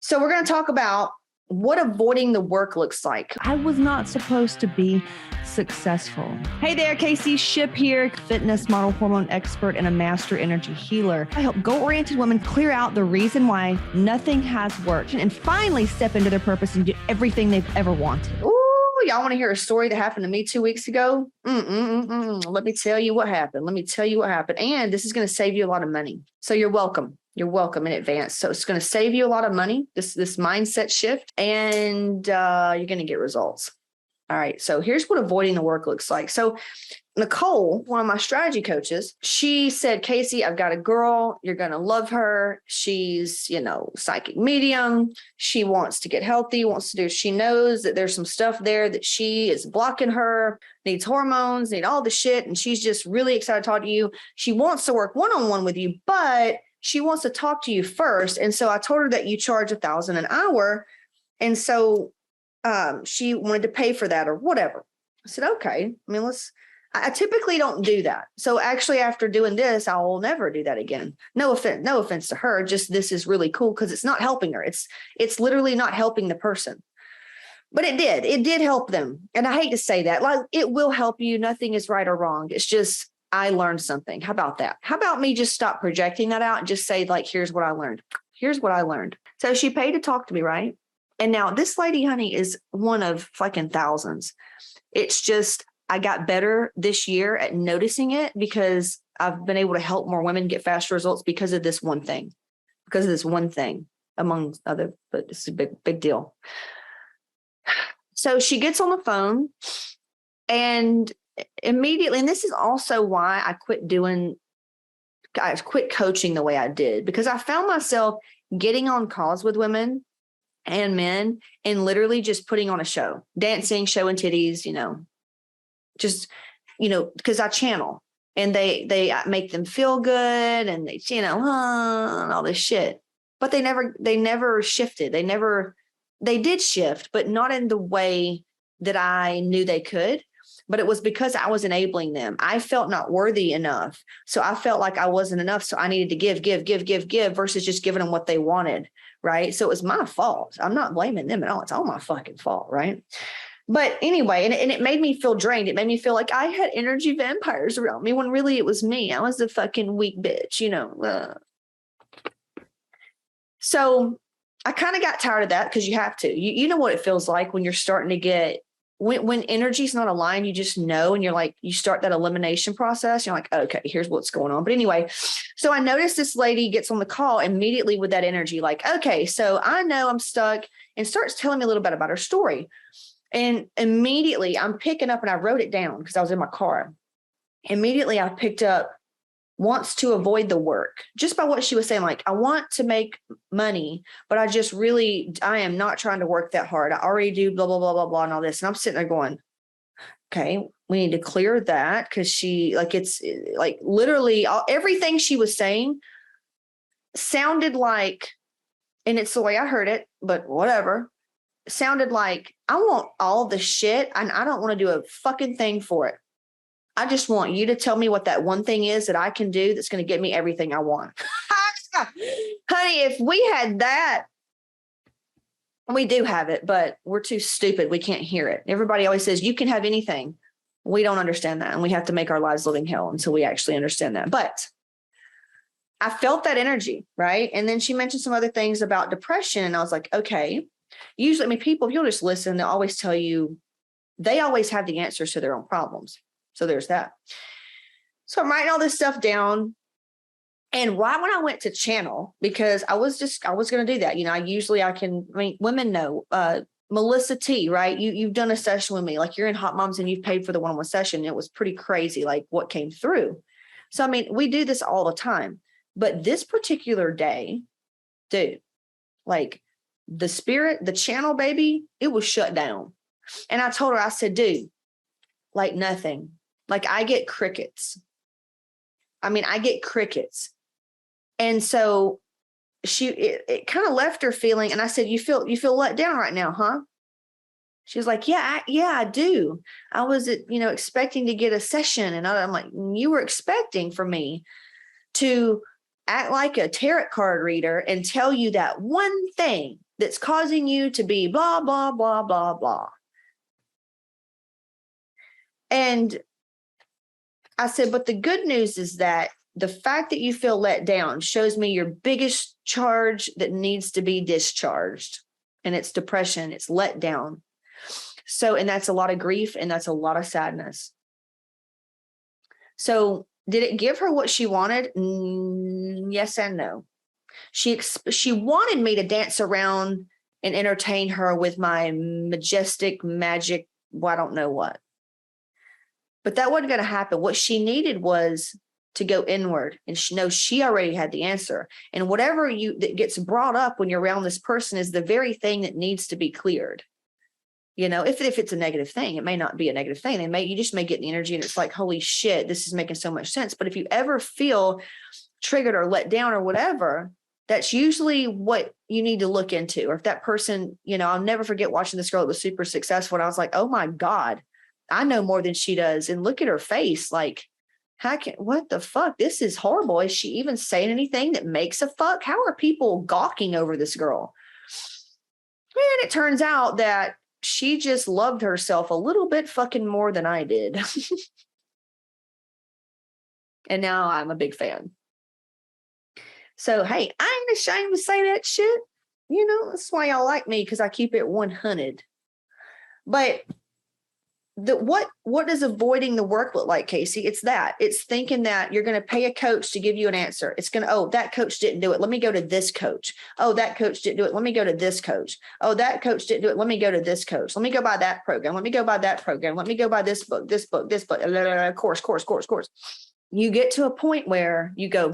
So we're going to talk about what avoiding the work looks like. I was not supposed to be successful. Hey there, Casey Ship here, fitness model, hormone expert, and a master energy healer. I help goal-oriented women clear out the reason why nothing has worked and finally step into their purpose and get everything they've ever wanted. Ooh, y'all want to hear a story that happened to me 2 weeks ago? Let me tell you what happened. And this is going to save you a lot of money. So you're welcome. You're welcome in advance. So it's going to save you a lot of money, this mindset shift, and you're going to get results. All right. So here's what avoiding the work looks like. So Nicole, one of my strategy coaches, she said, Casey, I've got a girl. You're going to love her. She's, psychic medium. She wants to get healthy, she knows that there's some stuff there that she is blocking her, needs hormones, need all the shit. And she's just really excited to talk to you. She wants to work one-on-one with you, but she wants to talk to you first. And so I told her that you charge $1,000 an hour. And so she wanted to pay for that or whatever. I said, okay, I typically don't do that. So actually after doing this, I will never do that again. No offense to her. Just this is really cool because it's not helping her. It's literally not helping the person. But it did help them. And I hate to say that, like it will help you. Nothing is right or wrong. It's just, I learned something. How about that? How about me just stop projecting that out and just say like, here's what I learned. Here's what I learned. So she paid to talk to me, right? And now this lady, honey, is one of fucking thousands. It's just, I got better this year at noticing it because I've been able to help more women get faster results because of this one thing, among other, but it's a big deal. So she gets on the phone and immediately, and this is also why I quit coaching the way I did, because I found myself getting on calls with women and men and literally just putting on a show, dancing, showing titties, because I channel and they make them feel good and they, and all this shit, but they never shifted. They did shift, but not in the way that I knew they could. But it was because I was enabling them. I felt not worthy enough. So I felt like I wasn't enough. So I needed to give versus just giving them what they wanted. Right. So it was my fault. I'm not blaming them at all. It's all my fucking fault. Right. But anyway, and it made me feel drained. It made me feel like I had energy vampires around me when really it was me. I was the fucking weak bitch, So I kind of got tired of that because you have to. You know what it feels like when you're starting to get, when energy's not aligned, you just know, and you're like, you start that elimination process. You're like, okay, here's what's going on. But anyway, so I noticed this lady gets on the call immediately with that energy, like, okay, so I know I'm stuck, and starts telling me a little bit about her story. And immediately I'm picking up, and I wrote it down because I was in my car. Immediately I picked up, wants to avoid the work, just by what she was saying. Like, I want to make money, but I am not trying to work that hard. I already do blah, blah, blah, blah, blah, and all this. And I'm sitting there going, okay, we need to clear that. Cause she it's like literally everything she was saying sounded like, and it's the way I heard it, but whatever, sounded like I want all the shit and I don't want to do a fucking thing for it. I just want you to tell me what that one thing is that I can do that's going to get me everything I want. Honey, if we had that, we do have it, but we're too stupid. We can't hear it. Everybody always says you can have anything. We don't understand that. And we have to make our lives living hell until we actually understand that. But I felt that energy, right? And then she mentioned some other things about depression. And I was like, okay, usually, people, if you'll just listen, they'll always tell you, they always have the answers to their own problems. So there's that. So I'm writing all this stuff down. And right when I went to channel, because I was going to do that. Women know, Melissa T, right? You've done a session with me, like you're in Hot Moms and you've paid for the one-on-one session. It was pretty crazy, like what came through. So, we do this all the time, but this particular day, dude, like the spirit, the channel, baby, it was shut down. And I told her, I said, dude, like nothing. Like I get crickets. I get crickets. And so it kind of left her feeling. And I said, you feel let down right now, huh? She was like, yeah, I do. I was, expecting to get a session. And I'm like, you were expecting for me to act like a tarot card reader and tell you that one thing that's causing you to be blah, blah, blah, blah, blah. And I said, but the good news is that the fact that you feel let down shows me your biggest charge that needs to be discharged. And it's depression, it's let down. So, and that's a lot of grief and that's a lot of sadness. So did it give her what she wanted? Yes and no. She wanted me to dance around and entertain her with my majestic magic, well, I don't know what. But that wasn't going to happen. What she needed was to go inward, and she already had the answer. And whatever that gets brought up when you're around this person is the very thing that needs to be cleared. You know, if it's a negative thing, it may not be a negative thing. You just may get the energy and it's like, holy shit, this is making so much sense. But if you ever feel triggered or let down or whatever, that's usually what you need to look into. Or if that person, you know, I'll never forget watching this girl that was super successful. And I was like, oh my God, I know more than she does. And look at her face. Like, what the fuck? This is horrible. Is she even saying anything that makes a fuck? How are people gawking over this girl? And it turns out that she just loved herself a little bit fucking more than I did. And now I'm a big fan. So, hey, I ain't ashamed to say that shit. You know, that's why y'all like me, because I keep it 100. But what does avoiding the work look like, Casey? It's thinking that you're going to pay a coach to give you an answer. It's going to, oh, that coach didn't do it. Let me go to this coach. Oh, that coach didn't do it. Let me go to this coach. Oh, that coach didn't do it. Let me go to this coach. Let me go buy that program. Let me go buy that program. Let me go buy this book, course. You get to a point where you go,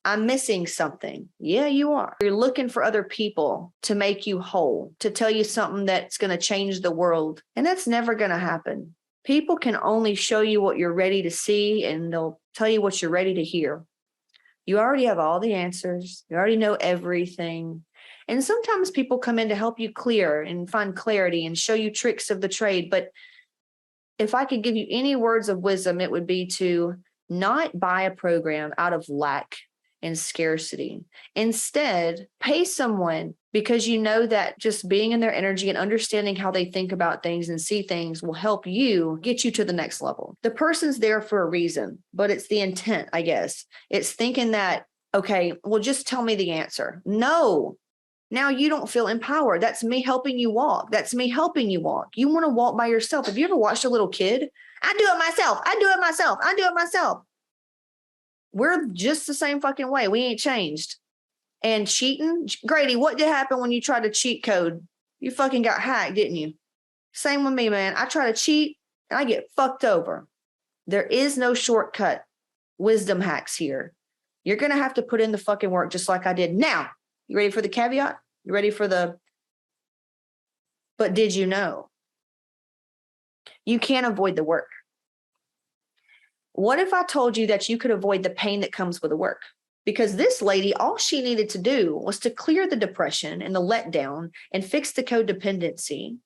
I'm missing something. Yeah, you are. You're looking for other people to make you whole, to tell you something that's going to change the world. And that's never going to happen. People can only show you what you're ready to see, and they'll tell you what you're ready to hear. You already have all the answers. You already know everything. And sometimes people come in to help you clear and find clarity and show you tricks of the trade. But if I could give you any words of wisdom, it would be to not buy a program out of lack and scarcity. Instead, pay someone because you know that just being in their energy and understanding how they think about things and see things will help you get you to the next level. The person's there for a reason, but it's the intent, I guess. It's thinking that, okay, well, just tell me the answer. No. Now you don't feel empowered. That's me helping you walk. That's me helping you walk. You want to walk by yourself. Have you ever watched a little kid? I do it myself. I do it myself. I do it myself. We're just the same fucking way. We ain't changed. And cheating, Grady, what did happen when you tried to cheat code? You fucking got hacked, didn't you? Same with me, man. I try to cheat and I get fucked over. There is no shortcut wisdom hacks here. You're going to have to put in the fucking work just like I did. Now, you ready for the caveat? You ready for but did you know? You can't avoid the work. What if I told you that you could avoid the pain that comes with the work? Because this lady, all she needed to do was to clear the depression and the letdown and fix the codependency.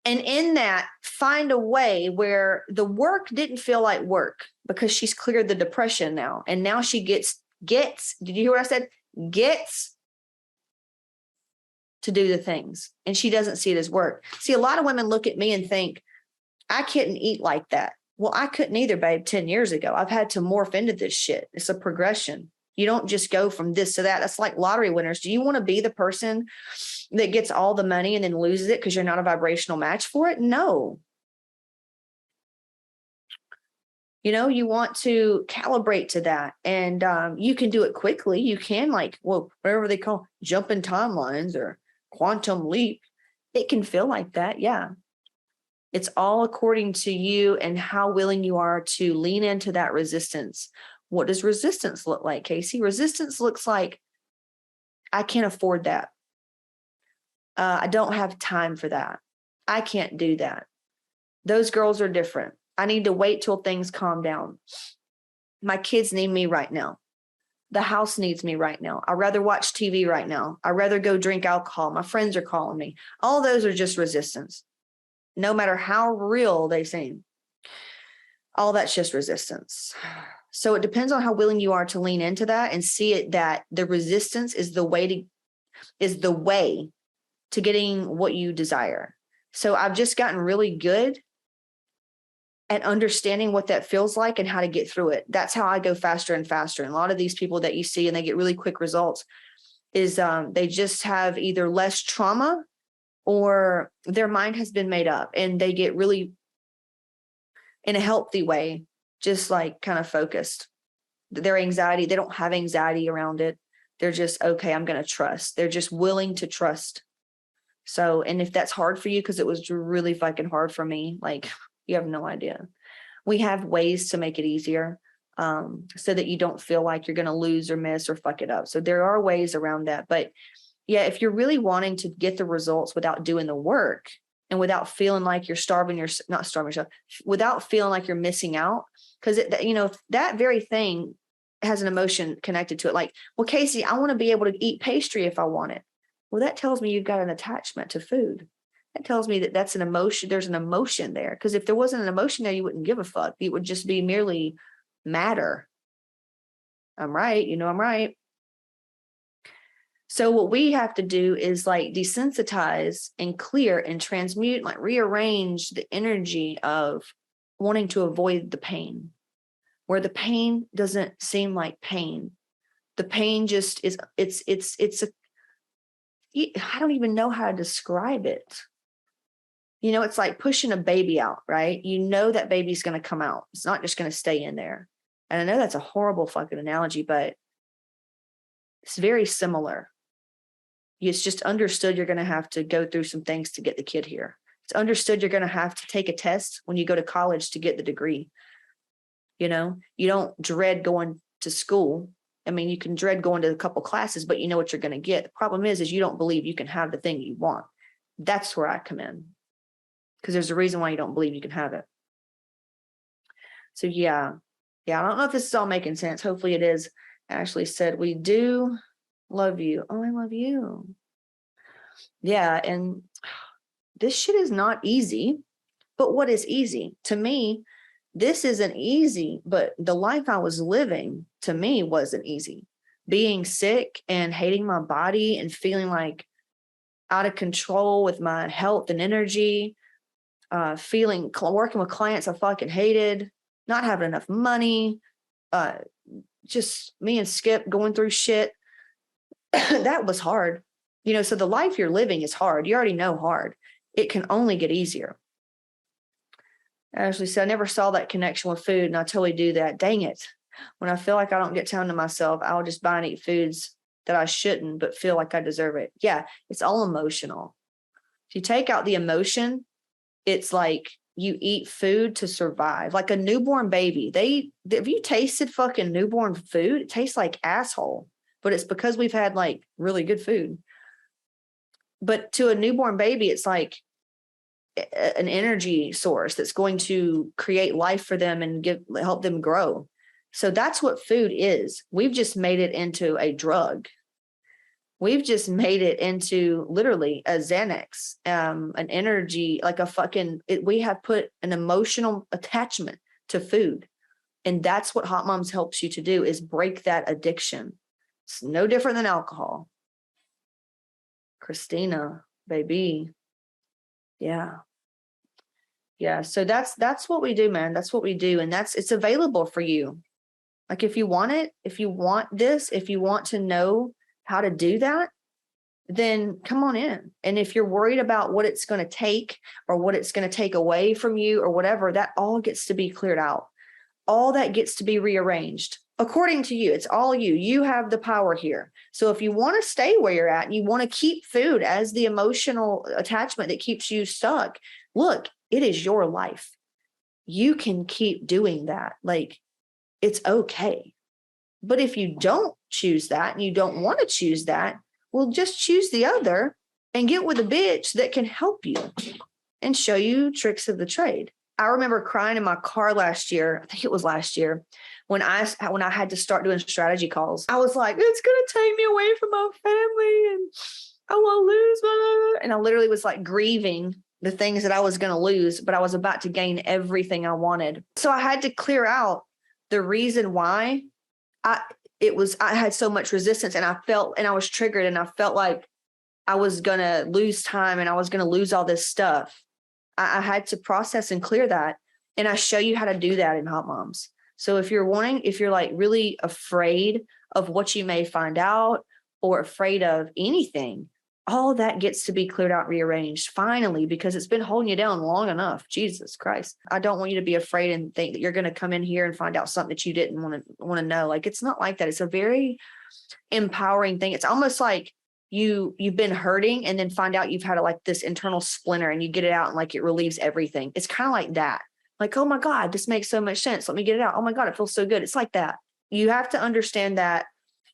And in that, find a way where the work didn't feel like work because she's cleared the depression now. And now she gets, did you hear what I said? Gets to do the things. And she doesn't see it as work. See, a lot of women look at me and think, I couldn't eat like that. Well, I couldn't either, babe, 10 years ago. I've had to morph into this shit. It's a progression. You don't just go from this to that. That's like lottery winners. Do you want to be the person that gets all the money and then loses it because you're not a vibrational match for it? No. You know, you want to calibrate to that. And you can do it quickly. You can whatever they call jumping timelines or quantum leap. It can feel like that. Yeah. It's all according to you and how willing you are to lean into that resistance. What does resistance look like, Casey? Resistance looks like, I can't afford that. I don't have time for that. I can't do that. Those girls are different. I need to wait till things calm down. My kids need me right now. The house needs me right now. I'd rather watch TV right now. I'd rather go drink alcohol. My friends are calling me. All those are just resistance. No matter how real they seem. All that's just resistance. So it depends on how willing you are to lean into that and see it that the resistance is the way to getting what you desire. So I've just gotten really good at understanding what that feels like and how to get through it. That's how I go faster and faster. And a lot of these people that you see and they get really quick results is they just have either less trauma or their mind has been made up and they get really, in a healthy way, just like kind of focused. Their anxiety, they don't have anxiety around it. They're just, okay, I'm going to trust. They're just willing to trust. So, and if that's hard for you, because it was really fucking hard for me, like you have no idea. We have ways to make it easier so that you don't feel like you're going to lose or miss or fuck it up. So there are ways around that. But yeah, if you're really wanting to get the results without doing the work and without feeling like you're not starving yourself, without feeling like you're missing out, because that very thing has an emotion connected to it. Like, well, Casey, I want to be able to eat pastry if I want it. Well, that tells me you've got an attachment to food. That tells me that that's an emotion. There's an emotion there. Because if there wasn't an emotion there, you wouldn't give a fuck. It would just be merely matter. I'm right. I'm right. So what we have to do is like desensitize and clear and transmute, like rearrange the energy of wanting to avoid the pain, where the pain doesn't seem like pain. The pain just is, I don't even know how to describe it. It's like pushing a baby out, right? That baby's going to come out. It's not just going to stay in there. And I know that's a horrible fucking analogy, but it's very similar. It's just understood you're going to have to go through some things to get the kid here. It's understood you're going to have to take a test when you go to college to get the degree. You don't dread going to school. I mean, you can dread going to a couple classes, but you know what you're going to get. The problem is you don't believe you can have the thing you want. That's where I come in. Because there's a reason why you don't believe you can have it. So yeah, I don't know if this is all making sense. Hopefully it is. Ashley said, we do love you. Oh, I love you. Yeah, and this shit is not easy. But what is easy? To me, this isn't easy, but the life I was living, to me, wasn't easy. Being sick and hating my body and feeling like out of control with my health and energy, working with clients I fucking hated, not having enough money, just me and Skip going through shit. That was hard. So the life you're living is hard. You already know hard. It can only get easier. Ashley said, I never saw that connection with food, and I totally do that. Dang it. When I feel like I don't get time to myself, I'll just buy and eat foods that I shouldn't, but feel like I deserve it. Yeah, it's all emotional. If you take out the emotion, it's like you eat food to survive. Like a newborn baby. Have you tasted fucking newborn food? It tastes like asshole, but it's because we've had like really good food. But to a newborn baby, it's like an energy source that's going to create life for them and help them grow. So that's what food is. We've just made it into a drug. We've just made it into literally a Xanax, an energy, like we have put an emotional attachment to food. And that's what Hot Moms helps you to do, is break that addiction. It's no different than alcohol. Christina, baby. Yeah. So that's what we do, man. That's what we do. And it's available for you. Like if you want it, if you want this, if you want to know how to do that, then come on in. And if you're worried about what it's going to take or what it's going to take away from you or whatever, that all gets to be cleared out. All that gets to be rearranged according to you. It's all you. You have the power here. So if you want to stay where you're at and you want to keep food as the emotional attachment that keeps you stuck, look, it is your life. You can keep doing that. Like, it's okay. But if you don't choose that and you don't want to choose that, well, just choose the other and get with a bitch that can help you and show you tricks of the trade. I remember crying in my car last year. I think it was last year when I had to start doing strategy calls. I was like, it's going to take me away from my family and I will lose my, and I literally was like grieving the things that I was going to lose, but I was about to gain everything I wanted. So I had to clear out the reason why I had so much resistance, and I was triggered, and I felt like I was going to lose time and I was going to lose all this stuff. I had to process and clear that. And I show you how to do that in Hot Moms. So if you're like really afraid of what you may find out or afraid of anything, all that gets to be cleared out, rearranged finally, because it's been holding you down long enough. Jesus Christ. I don't want you to be afraid and think that you're going to come in here and find out something that you didn't want to know. Like, it's not like that. It's a very empowering thing. It's almost like you've been hurting and then find out you've had like this internal splinter and you get it out and like it relieves everything. It's kind of like that. Like, oh my God, this makes so much sense. Let me get it out. Oh my God, it feels so good. It's like that. You have to understand that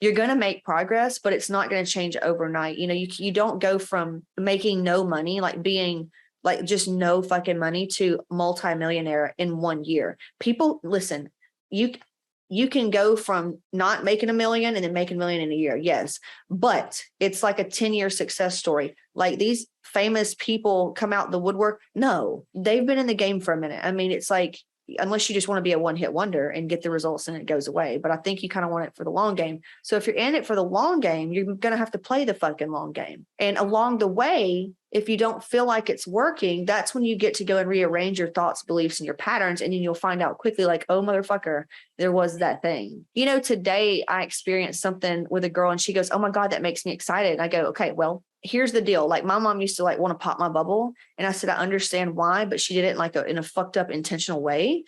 you're going to make progress, but it's not going to change overnight. You don't go from making no money, like being like just no fucking money, to multimillionaire in 1 year. People, listen, you can go from not making $1 million and then making $1 million in a year. Yes. But it's like a 10-year success story. Like, these famous people come out the woodwork. No, they've been in the game for a minute. I mean, it's like, unless you just want to be a one-hit wonder and get the results and it goes away. But I think you kind of want it for the long game. So if you're in it for the long game, you're going to have to play the fucking long game. And along the way, if you don't feel like it's working, that's when you get to go and rearrange your thoughts, beliefs, and your patterns. And then you'll find out quickly, like, oh, motherfucker, there was that thing. Today I experienced something with a girl and she goes, oh my God, that makes me excited. And I go, okay, well, here's the deal. Like, my mom used to like want to pop my bubble. And I said, I understand why, but she did it in a fucked up intentional way.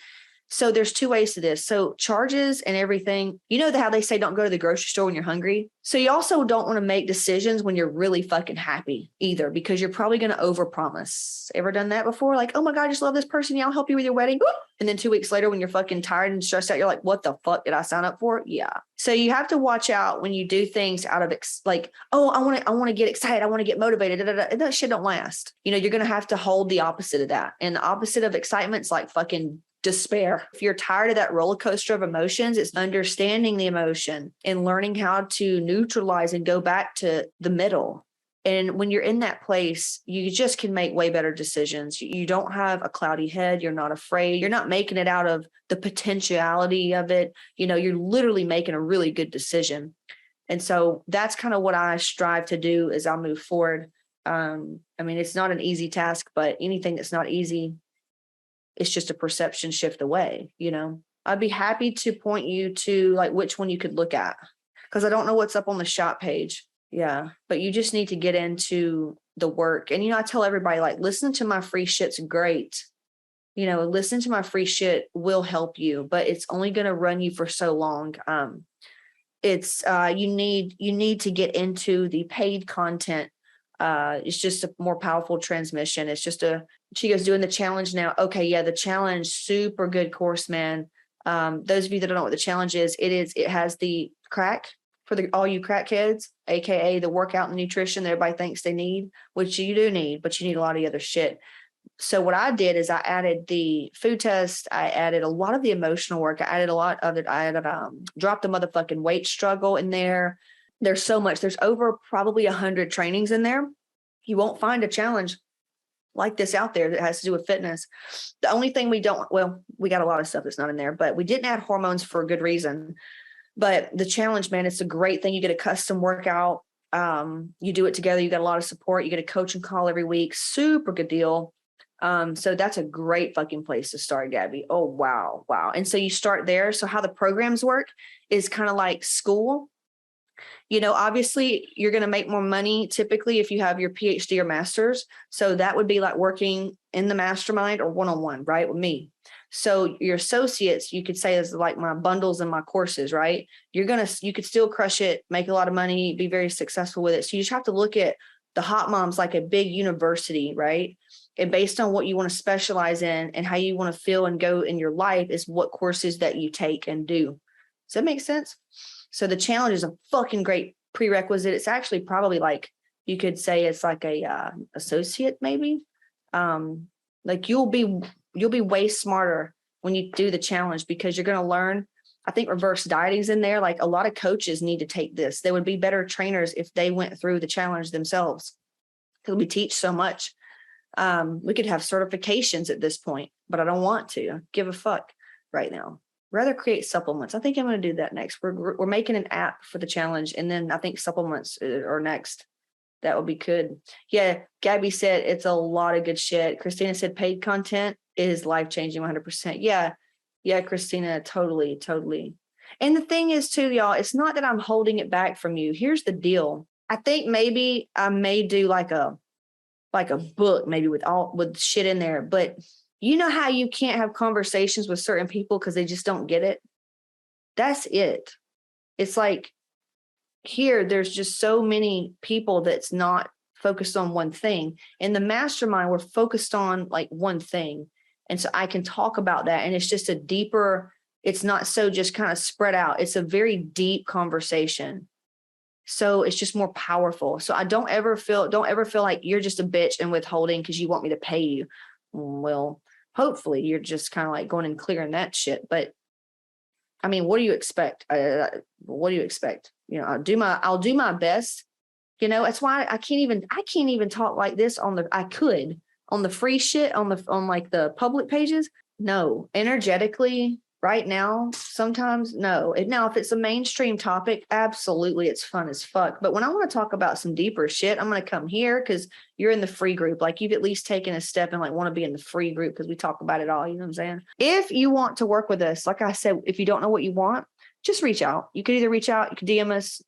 So there's two ways to this. So charges and everything, how they say don't go to the grocery store when you're hungry. So you also don't want to make decisions when you're really fucking happy either, because you're probably going to overpromise. Ever done that before? Like, oh my God, I just love this person. Yeah, I'll help you with your wedding. And then 2 weeks later, when you're fucking tired and stressed out, you're like, what the fuck did I sign up for? Yeah. So you have to watch out when you do things out of like, oh, I want to get excited. I want to get motivated. That shit don't last. You're going to have to hold the opposite of that. And the opposite of excitement is like fucking despair. If you're tired of that roller coaster of emotions, it's understanding the emotion and learning how to neutralize and go back to the middle. And when you're in that place, you just can make way better decisions. You don't have a cloudy head. You're not afraid. You're not making it out of the potentiality of it. You're literally making a really good decision. And so that's kind of what I strive to do as I move forward. I mean, it's not an easy task, but anything that's not easy, it's just a perception shift away. I'd be happy to point you to like which one you could look at, because I don't know what's up on the shop page. Yeah. But you just need to get into the work. And, I tell everybody, like, listen to my free shit's great. Listen to my free shit will help you, but it's only going to run you for so long. You need to get into the paid content. It's just a more powerful transmission. It's just she goes doing the challenge now. Okay. Yeah. The challenge, super good course, man. Those of you that don't know what the challenge is, it has the crack for all you crack kids, AKA the workout and nutrition that everybody thinks they need, which you do need, but you need a lot of other shit. So what I did is I added the food test. I added a lot of the emotional work. I added a lot of it. I added, dropped the motherfucking weight struggle in there. There's so much. There's over probably 100 trainings in there. You won't find a challenge like this out there that has to do with fitness. The only thing we got a lot of stuff that's not in there, but we didn't add hormones for a good reason. But the challenge, man, it's a great thing. You get a custom workout. You do it together. You got a lot of support. You get a coaching call every week. Super good deal. So that's a great fucking place to start, Gabby. Oh, wow. Wow. And so you start there. So how the programs work is kind of like school. Obviously you're going to make more money typically if you have your PhD or master's. So that would be like working in the mastermind or one-on-one, right? With me. So your associates, you could say, is like my bundles and my courses, right? You could still crush it, make a lot of money, be very successful with it. So you just have to look at the Hot Moms like a big university, right? And based on what you want to specialize in and how you want to feel and go in your life is what courses that you take and do. Does that make sense? So the challenge is a fucking great prerequisite. It's actually probably like, you could say it's like a associate maybe. Like you'll be way smarter when you do the challenge, because you're going to learn. I think reverse dieting's in there. Like a lot of coaches need to take this. They would be better trainers if they went through the challenge themselves, because we teach so much. We could have certifications at this point, but I don't want to give a fuck right now. rather create supplements. I think I'm going to do that next. We're making an app for the challenge, and then I think supplements are next. That would be good. Yeah, Gabby said it's a lot of good shit. Christina said paid content is life-changing 100%. Yeah, Christina, totally. And the thing is too, y'all, it's not that I'm holding it back from you. Here's the deal. I think maybe I may do like a book, maybe with shit in there, but you know how you can't have conversations with certain people because they just don't get it? That's it. It's like here, there's just so many people that's not focused on one thing. In the mastermind, we're focused on like one thing. And so I can talk about that. And it's just a deeper, it's not so just kind of spread out. It's a very deep conversation. So it's just more powerful. So I don't ever feel like you're just a bitch and withholding because you want me to pay you. Well, hopefully you're just kind of like going and clearing that shit. But I mean, what do you expect? What do you expect? You know, I'll do my best. You know, that's why I can't even talk like this on the free shit on like the public pages. No, energetically right now, sometimes no. Now, if it's a mainstream topic, absolutely, it's fun as fuck. But when I want to talk about some deeper shit, I'm going to come here because you're in the free group. Like you've at least taken a step and like want to be in the free group because we talk about it all. You know what I'm saying? If you want to work with us, like I said, if you don't know what you want, just reach out. You could either reach out, you could DM us,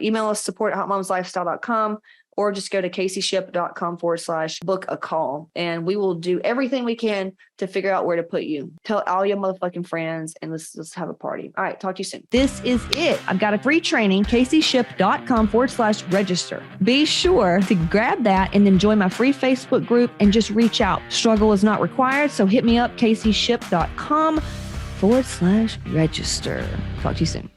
email us support@hotmomslifestyle.com, or just go to CaseyShip.com/book a call. And we will do everything we can to figure out where to put you. Tell all your motherfucking friends and let's have a party. All right. Talk to you soon. This is it. I've got a free training, CaseyShip.com/register. Be sure to grab that and then join my free Facebook group and just reach out. Struggle is not required. So hit me up, CaseyShip.com/register. Talk to you soon.